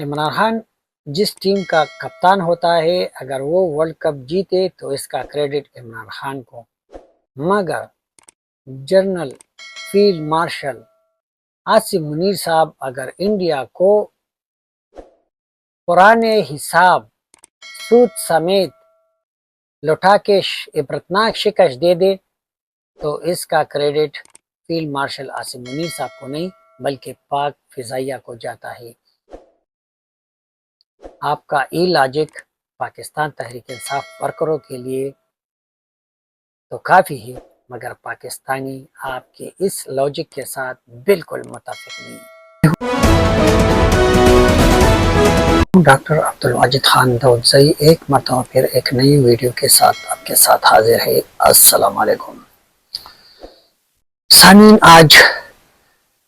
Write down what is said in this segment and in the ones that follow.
عمران خان جس ٹیم کا کپتان ہوتا ہے اگر وہ ورلڈ کپ جیتے تو اس کا کریڈٹ عمران خان کو، مگر general field marshal Asim Munir صاحب اگر انڈیا کو پرانے حساب سود سمیت لوٹا کے عبرتناک شکست دے دے تو اس کا credit field marshal Asim Munir صاحب کو نہیں بلکہ پاک فضائیہ کو جاتا ہے۔ آپ کا ای لاجک پاکستان تحریک انصاف ورکروں کے لیے تو کافی ہے، مگر پاکستانی آپ کے اس لاجک کے ساتھ بالکل متفق نہیں۔ ڈاکٹر عبدالواجد خان دودزئی ایک مرتبہ پھر ایک نئی ویڈیو کے ساتھ آپ کے ساتھ حاضر ہے۔ السلام علیکم سامعین، آج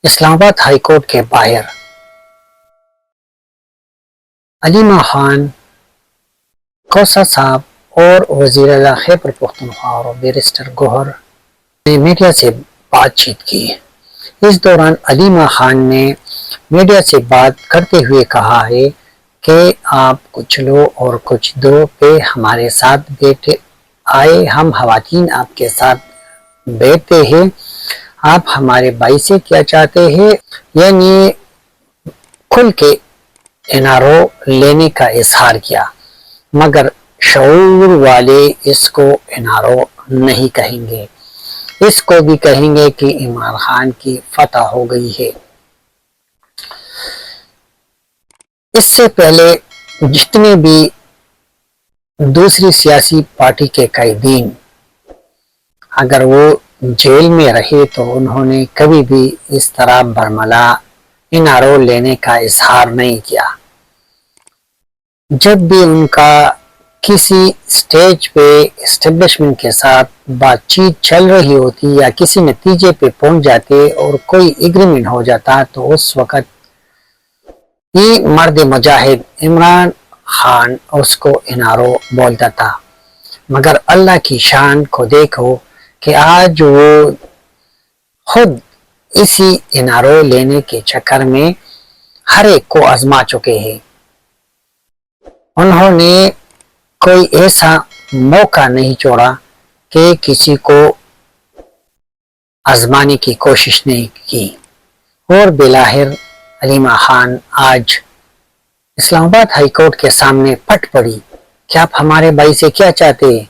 اسلام آباد ہائی کورٹ کے باہر علیمہ خان، کوثر صاحب اور وزیر اعلیٰ خیبر پختونخوا اور بیرسٹر گوہر نے میڈیا سے بات چیت کی۔ اس دوران علیمہ خان نے میڈیا سے بات کرتے ہوئے کہا ہے کہ آپ کچھ لو اور کچھ دو پہ ہمارے ساتھ بیٹھے آئے، ہم خواتین آپ کے ساتھ بیٹھتے ہیں، آپ ہمارے بھائی سے کیا چاہتے ہیں، یعنی کھل کے NRO لینے کا اظہار کیا، مگر شعور والے اس کو NRO نہیں کہیں گے، اس کو بھی کہیں گے کہ عمران خان کی فتح ہو گئی ہے۔ اس سے پہلے جتنے بھی دوسری سیاسی پارٹی کے قائدین اگر وہ جیل میں رہے تو انہوں نے کبھی بھی اس طرح برملا NRO لینے کا اظہار نہیں کیا۔ جب بھی ان کا کسی سٹیج پہ اسٹیبلشمنٹ کے ساتھ بات چیت چل رہی ہوتی یا کسی نتیجے پہ پہنچ جاتے اور کوئی ایگریمنٹ ہو جاتا تو اس وقت یہ مرد مجاہد عمران خان اس کو NRO بولتا تھا، مگر اللہ کی شان کو دیکھو کہ آج وہ خود اسی NRO لینے کے چکر میں ہر ایک کو آزما چکے ہیں۔ انہوں نے کوئی ایسا موقع نہیں چھوڑا کہ کسی کو آزمانے کی کوشش نہیں کی، اور بالآخر علیمہ خان آج اسلام آباد ہائی کورٹ کے سامنے پھٹ پڑی کہ آپ ہمارے بھائی سے کیا چاہتے ہیں،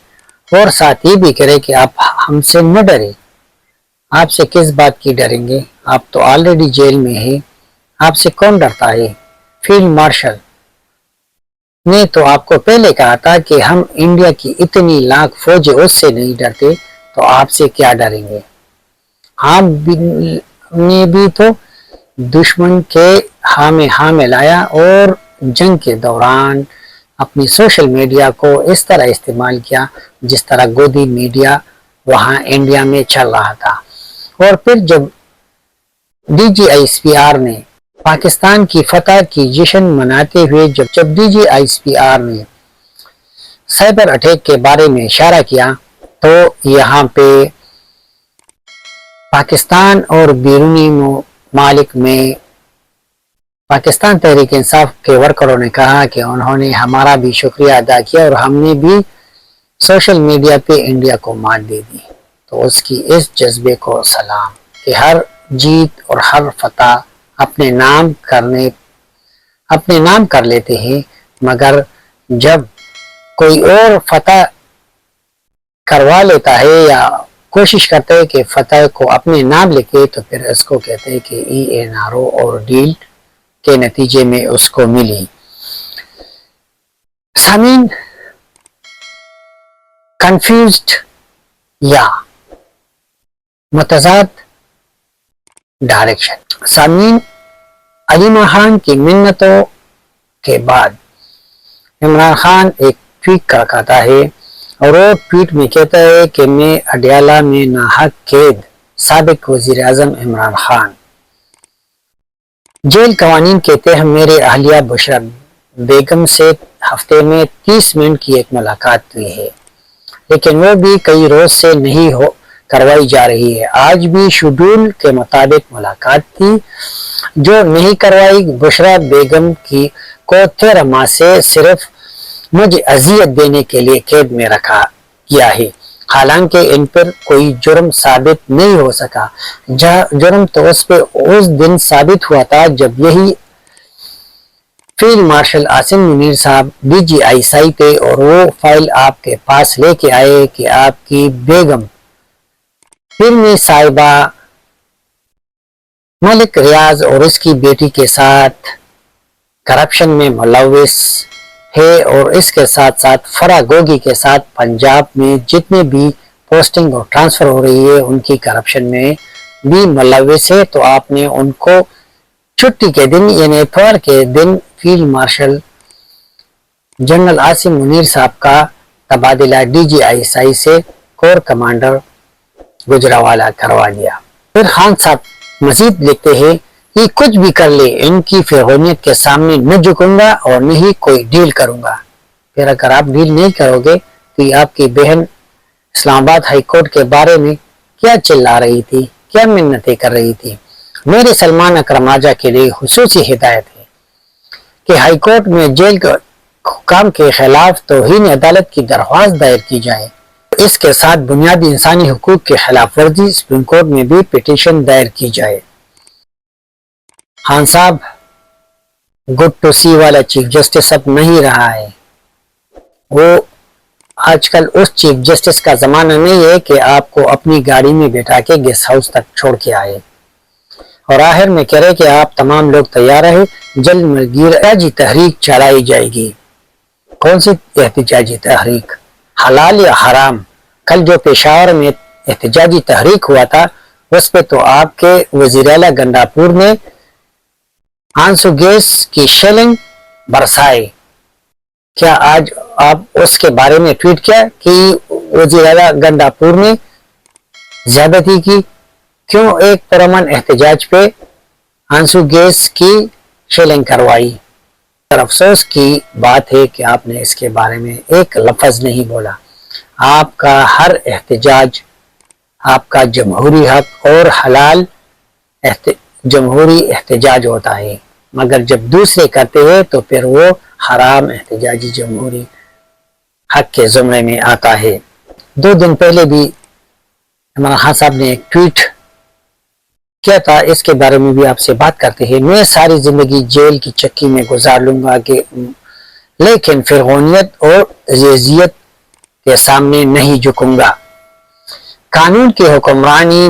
اور ساتھ یہ بھی کرے کہ آپ ہم سے نہ ڈرے۔ آپ سے کس بات کی ڈریں گے، آپ تو آلریڈی جیل میں ہیں، آپ سے کون ڈرتا ہے۔ فیلڈ مارشل نے تو آپ کو پہلے کہا تھا کہ ہم انڈیا کی اتنی لاکھ فوج اس سے نہیں ڈرتے، تو آپ سے کیا ڈریں گے۔ آپ نے بھی تو دشمن کے ہاں میں ہاں ملایا اور جنگ کے دوران اپنی سوشل میڈیا کو اس طرح استعمال کیا جس طرح گودی میڈیا وہاں انڈیا میں چل رہا تھا۔ اور پھر جب DGISPR نے پاکستان کی فتح کی جشن مناتے ہوئے جب DGISPR نے سائبر اٹیک کے بارے میں اشارہ کیا تو یہاں پہ پاکستان اور بیرونی ممالک میں پاکستان تحریک انصاف کے ورکروں نے کہا کہ انہوں نے ہمارا بھی شکریہ ادا کیا اور ہم نے بھی سوشل میڈیا پہ انڈیا کو مات دے دی۔ تو اس کی اس جذبے کو سلام کہ ہر جیت اور ہر فتح اپنے نام کر لیتے ہیں، مگر جب کوئی اور فتح کروا لیتا ہے یا کوشش کرتا ہے کہ فتح کو اپنے نام لکھے تو پھر اس کو کہتے ہیں کہ NRO اور ڈیل کے نتیجے میں اس کو ملی۔ سامعین، کنفیوزڈ یا متضاد ڈائریکشن۔ سامعین، علیمہ خان کی منتوں کے بعد عمران خان ایک ٹویٹ کرتا ہے اور وہ ٹویٹ میں کہتا ہے کہ میں اڈیالہ میں ناحق قید سابق وزیر اعظم عمران خان، جیل قوانین کے تحت میرے اہلیہ بشرا بیگم سے ہفتے میں 30 منٹ کی ایک ملاقات ہوئی ہے، لیکن وہ بھی کئی روز سے نہیں کروائی جا رہی ہے۔ آج بھی شیڈول کے مطابق ملاقات تھی، جو نہیں کروائی بشرا بیگم کی کو 13 ماہ سے صرف مجھے اذیت دینے کے لیے قید میں رکھا گیا ہے، حالانکہ ان پر کوئی جرم ثابت نہیں ہو سکا۔ جرم تو اس پہ اس دن ثابت ہوا تھا جب یہی فیلڈ مارشل عاصم منیر صاحب DGI تھے اور وہ فائل آپ کے پاس لے کے آئے کہ آپ کی بیگم فلمی صاحبہ ملک ریاض اور اس کی بیٹی کے ساتھ کرپشن میں ملوث ہے، اور اس کے ساتھ ساتھ فرا گوگی کے ساتھ پنجاب میں جتنے بھی پوسٹنگ اور ٹرانسفر ہو رہی ہے ان کی کرپشن میں بھی ملوث ہے۔ تو آپ نے ان کو چھٹی کے دن یعنی اتوار کے دن field marshal general Asim Munir صاحب کا تبادلہ DGI سے کور کمانڈر گجرانوالہ کروا دیا۔ پھر خان صاحب مزید لکھتے ہیں کہ کچھ بھی کر لے ان کی فرعونیت کے سامنے نہ جھکوں گا اور نہ ہی کوئی ڈیل کروں گا۔ پھر اگر آپ ڈیل نہیں کرو گے تو آپ کی بہن اسلام آباد ہائی کورٹ کے بارے میں کیا چلا رہی تھی، کیا منتیں کر رہی تھی۔ میرے سلمان اکرم آجا کے لیے خصوصی ہدایت ہے کہ ہائی کورٹ میں جیل کے حکام کے خلاف توہین عدالت کی درخواست دائر کی جائے، اس کے ساتھ بنیادی انسانی حقوق کے خلاف ورزی سپریم کورٹ میں بھی پٹیشن دائر کی جائے۔ خان صاحب گڈ ٹو سی والا چیف جسٹس اب نہیں رہا ہے، وہ آج کل اس چیف جسٹس کا زمانہ نہیں ہے کہ آپ کو اپنی گاڑی میں بیٹھا کے گیسٹ ہاؤس تک چھوڑ کے آئے۔ اور آخر میں کہہ رہے کہ آپ تمام لوگ تیار رہے، جلد میں احتجاجی تحریک چلائی جائے گی۔ کون سی احتجاجی تحریک؟ حلال یا حرام؟ کل جو پشاور میں احتجاجی تحریک ہوا تھا اس پہ تو آپ کے وزیر اعلیٰ گنڈاپور نے آنسو گیس کی شیلنگ برسائے۔ کیا آج آپ اس کے بارے میں ٹویٹ کیا کہ وزیر اعلیٰ گنڈاپور نے زیادتی کی؟ کیوں ایک پرامن احتجاج پہ آنسو گیس کی شیلنگ کروائی؟ افسوس کی بات ہے کہ آپ نے اس کے بارے میں ایک لفظ نہیں بولا۔ آپ کا ہر احتجاج آپ کا جمہوری حق اور حلال جمہوری احتجاج ہوتا ہے، مگر جب دوسرے کرتے ہیں تو پھر وہ حرام احتجاجی جمہوری حق کے زمرے میں آتا ہے۔ 2 دن پہلے بھی عمران خان صاحب نے ایک ٹویٹ کیا تھا، اس کے بارے میں بھی آپ سے بات کرتے ہیں۔ میں ساری زندگی جیل کی چکی میں گزار لوں گا لیکن فرعونیت اور ذیت کے سامنے نہیں جھکوں گا۔ قانون کی حکمرانی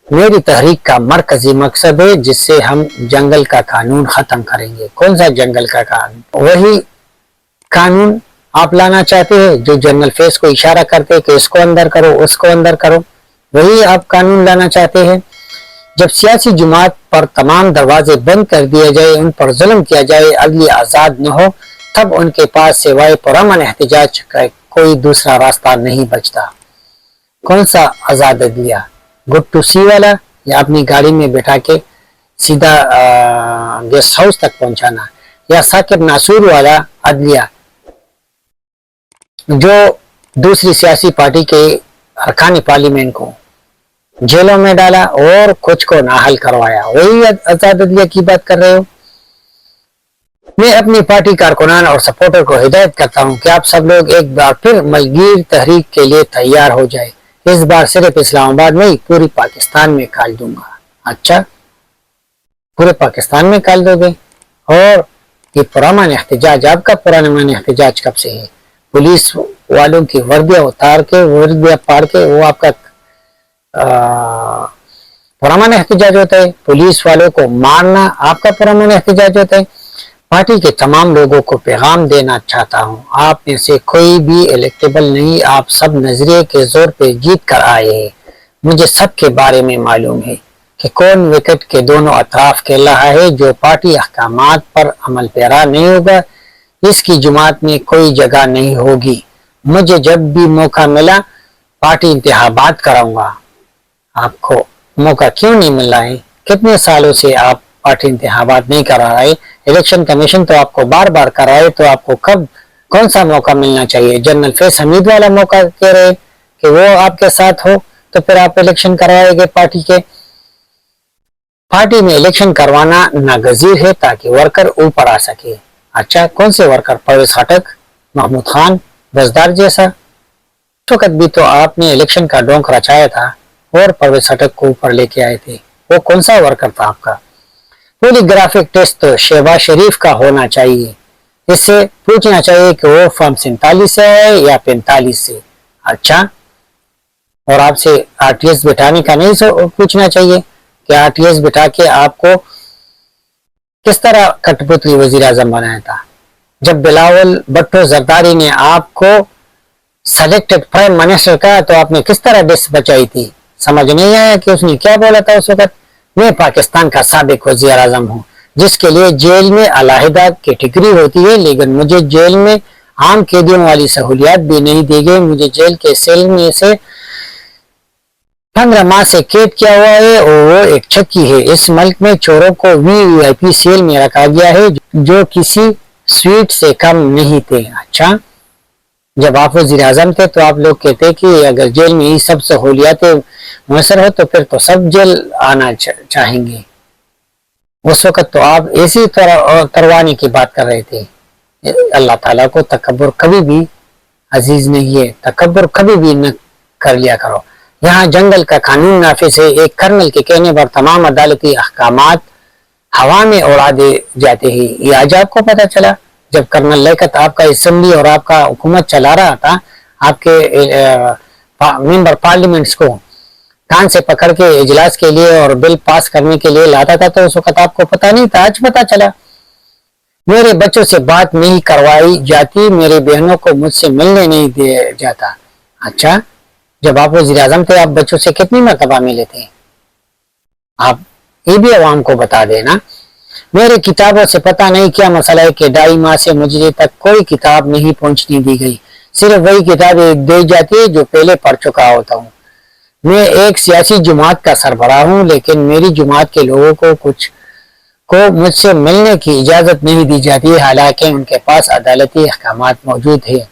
میری تحریک کا مرکزی مقصد ہے، جس سے ہم جنگل کا قانون ختم کریں گے۔ کون سا جنگل کا قانون؟ وہی قانون آپ لانا چاہتے ہیں جو جنرل فیس کو اشارہ کرتے کہ اس کو اندر کرو، اس کو اندر کرو، وہی آپ قانون لانا چاہتے ہیں۔ جب سیاسی جماعت پر تمام دروازے بند کر دیا جائے، ان پر ظلم کیا جائے، عدلیہ آزاد نہ ہو، تب ان کے پاس سوائے پرامن احتجاج کا کوئی دوسرا راستہ نہیں بچتا۔ کون سا آزاد عدلیہ؟ گڈ ٹو سی والا یا اپنی گاڑی میں بیٹھا کے سیدھا گیسٹ ہاؤس تک پہنچانا، یا ثاقب ناصور والا عدلیہ جو دوسری سیاسی پارٹی کے ارکان پارلیمنٹ کو جیلوں میں ڈالا اور کچھ کو نااہل کروایا، وہی آزاد عدلیہ کی بات کر رہے ہو؟ میں اپنی پارٹی کارکنان اور سپورٹر کو ہدایت کرتا ہوں کہ آپ سب لوگ ایک بار پھر ملگیر تحریک کے لیے تیار ہو جائے۔ اس بار صرف اسلام آباد نہیں، پوری پاکستان میں کال دوں گا۔ اچھا، پورے پاکستان میں کال دو گے؟ اور یہ پرامن احتجاج، آپ کا پرامن احتجاج کب سے ہے؟ پولیس والوں کی وردیاں اتار کے، وردیاں پاڑ کے، وہ آپ کا پرامن احتجاج ہوتا ہے؟ پولیس والوں کو مارنا آپ کا پرامن احتجاج ہوتا ہے؟ پارٹی کے تمام لوگوں کو پیغام دینا چاہتا ہوں، آپ میں سے کوئی بھی الیکٹیبل نہیں، آپ سب نظریے کے زور پہ جیت کر آئے ہیں۔ مجھے سب کے بارے میں معلوم ہے کہ کون وکٹ کے دونوں اطراف کھیل رہا ہے۔ جو پارٹی احکامات پر عمل پیرا نہیں ہوگا، اس کی جماعت میں کوئی جگہ نہیں ہوگی۔ مجھے جب بھی موقع ملا پارٹی انتخابات کراؤں گا۔ آپ کو موقع کیوں نہیں مل رہا ہے؟ کتنے سالوں سے آپ پارٹی انتخابات نہیں کرا رہے؟ الیکشن کمیشن تو آپ کو بار بار کر رہا ہے، تو آپ کو کب کون سا موقع ملنا چاہیے؟ جنرل فیس حمید والا موقع کہہ رہے کہ وہ آپ کے ساتھ ہو تو پھر آپ الیکشن کروائے گے پارٹی کے۔ پارٹی میں الیکشن کروانا ناگزیر ہے تاکہ ورکر اوپر آ سکے. اچھا کون سے ورکر؟ پرویز خٹک، محمود خان، بزدار جیسا. اس وقت بھی تو آپ نے الیکشن کا ڈونک رچایا تھا اور پرویز خٹک کو اوپر لے کے آئے تھے. وہ کون سا ورکر تھا آپ کا؟ پولی گرافک ٹیسٹ تو شہباز شریف کا ہونا چاہیے. اس سے پوچھنا چاہیے کہ وہ فارم 47 سے ہے یا 45 سے. اچھا، اور آپ سے آر ٹی ایس بٹھانے کا نہیں پوچھنا چاہیے کہ آر ٹی ایس بٹھا کے آپ کو کس طرح کٹ پتلی وزیر اعظم بنایا تھا؟ جب بلاول بھٹو زرداری نے آپ کو سلیکٹڈ پرائم منسٹر کہا تو آپ نے کس طرح ڈس بچائی تھی؟ سمجھ نہیں آیا کہ اس نے کیا بولا تھا اس وقت؟ میں پاکستان کا سابق وزیر اعظم ہوں جس کے لیے جیل میں علیحدہ کیٹیگری ہوتی ہے، لیکن مجھے جیل میں عام قیدیوں والی سہولیات بھی نہیں دی گئی. مجھے جیل کے سیل میں سے 15 ماہ سے قید کیا ہوا ہے اور وہ ایک چکی ہے. اس ملک میں چوروں کو VIP سیل میں رکھا گیا ہے جو کسی سویٹ سے کم نہیں تھے. اچھا، جب آپ وزیر اعظم تھے تو آپ لوگ کہتے کہ اگر جیل میں یہ سب سہولیات میسر ہو تو پھر تو سب جیل آنا چاہیں گے. اس وقت تو آپ ایسی تروانے کی بات کر رہے تھے. اللہ تعالیٰ کو تکبر کبھی بھی عزیز نہیں ہے، تکبر کبھی بھی نہ کر لیا کرو. یہاں جنگل کا قانون نافذ ہے. ایک کرنل کے کہنے پر تمام عدالتی احکامات ہوا میں اڑا دے جاتے ہیں. یہ آج آپ کو پتہ چلا جب کرنل لیاقت آپ کا اسمبلی اور آپ کا حکومت چلا رہا تھا، آپ کے ممبر پارلیمنٹس کو کان سے پکڑ کے اجلاس کے لیے اور بل پاس کرنے کے لیے لاتا تھا تو اس وقت آپ کو پتہ نہیں تھا، آج پتہ چلا. میرے بچوں سے بات نہیں کروائی جاتی، میرے بہنوں کو مجھ سے ملنے نہیں دیا جاتا. اچھا، جب آپ وزیر اعظم تھے آپ بچوں سے کتنی مرتبہ ملے تھے؟ آپ یہ بھی عوام کو بتا دینا. میرے کتابوں سے پتہ نہیں کیا مسئلہ ہے کہ 2.5 ماہ سے مجھے تک کوئی کتاب نہیں پہنچنے دی گئی. صرف وہی کتابیں دی جاتی ہے جو پہلے پڑھ چکا ہوتا ہوں. میں ایک سیاسی جماعت کا سربراہ ہوں لیکن میری جماعت کے لوگوں کو مجھ سے ملنے کی اجازت نہیں دی جاتی حالانکہ ان کے پاس عدالتی احکامات موجود ہیں.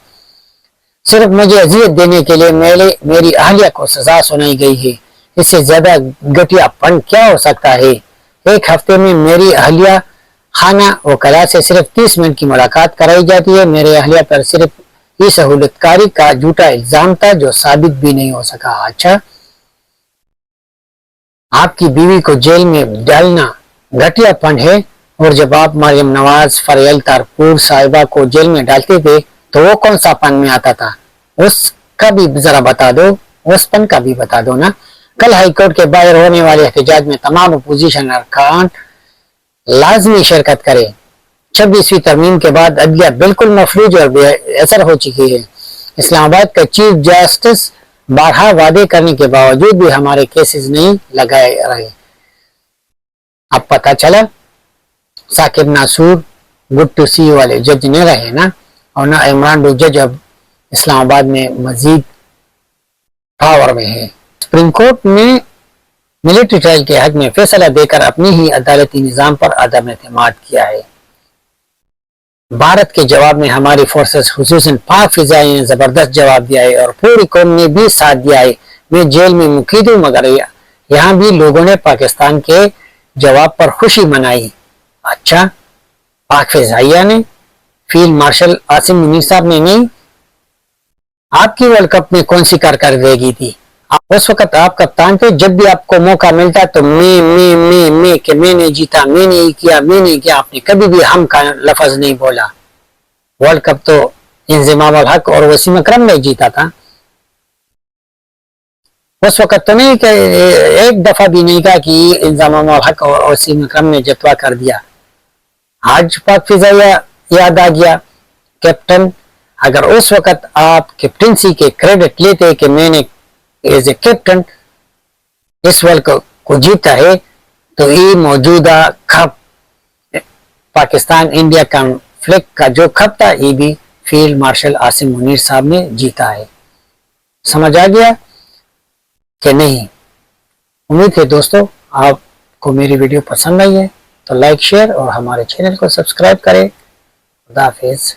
صرف مجھے اذیت دینے کے لیے میری اہلیہ کو سزا سنائی گئی ہے. اس سے زیادہ گھٹیا پن کیا ہو سکتا ہے؟ ایک ہفتے میں میری اہلیہ خانہ وکلا سے صرف 30 منٹ کی ملاقات کرائی جاتی ہے. میرے اہلیہ پر صرف یہ سہولت کاری کا جھوٹا الزام تھا جو ثابت بھی نہیں ہو سکا. اچھا، آپ کی بیوی کو جیل میں ڈالنا گھٹیا پن ہے اور جب آپ مریم نواز فریال تارپور صاحبہ کو جیل میں ڈالتے تھے تو وہ کون سا پن میں آتا تھا؟ اس کا بھی ذرا بتا دو، اس پن کا بھی بتا دو نا. کل ہائی کورٹ کے باہر ہونے والے احتجاج میں تمام اپوزیشن ارکان لازمی شرکت کرے. 26ویں ترمیم کے بعد عدلیہ بالکل مفلوج اور بے اثر ہو چکی ہے. اسلام آباد کا چیف جسٹس بارہا وعدے کرنے کے باوجود بھی ہمارے کیسز نہیں لگائے رہے. اب پتہ چلا ثاقب ناصور گڈ ٹو سی والے جج نہیں رہے نا، اور نہ عمران ڈو جج اب اسلام آباد میں مزید پاور میں ہے. سپریم کورٹ نے ملٹری ٹرائل کے حق میں فیصلہ دے کر اپنی ہی عدالتی نظام پر عدم اعتماد کیا ہے. بھارت کے جواب میں ہماری فورسز خصوصاً پاک فضائیہ نے زبردست جواب دیا ہے اور پوری قوم نے بھی ساتھ دیا ہے. میں جیل میں مقید ہوں مگر یہاں بھی لوگوں نے پاکستان کے جواب پر خوشی منائی. اچھا، پاک فضائیہ نے، فیلڈ مارشل عاصم منیر صاحب نے نہیں؟ آپ کی ورلڈ کپ میں کون سی کارکردگی تھی؟ اس وقت آپ کپتان تھے. جب بھی آپ کو موقع ملتا تو میں کہ میں نے جیتا، میں نے کیا، میں نے کیا، آپ نے کبھی بھی ہم کا لفظ نہیں بولا. ورلڈ کپ تو انضمام الحق اور وسیم اکرم نے جیتا تھا. اس وقت تو نہیں کہ ایک دفعہ بھی نہیں کہا کہ انضمام الحق اور وسیم اکرم نے جتوا کر دیا. آج پاک فضائیہ یاد آ گیا. کیپٹن، اگر اس وقت آپ کیپٹنسی کے کریڈٹ لیتے کہ میں نے ایز اے کیپٹن اس ورلڈ کو جیتا ہے تو یہ موجودہ کپ پاکستان انڈیا کنفلکٹ کا جو کپ تھا یہ بھی فیلڈ مارشل عاصم منیر صاحب نے جیتا ہے. سمجھ آ گیا کہ نہیں؟ امید ہے دوستو آپ کو میری ویڈیو پسند آئی ہے تو لائک، شیئر اور ہمارے چینل کو سبسکرائب کریں. خدا حافظ.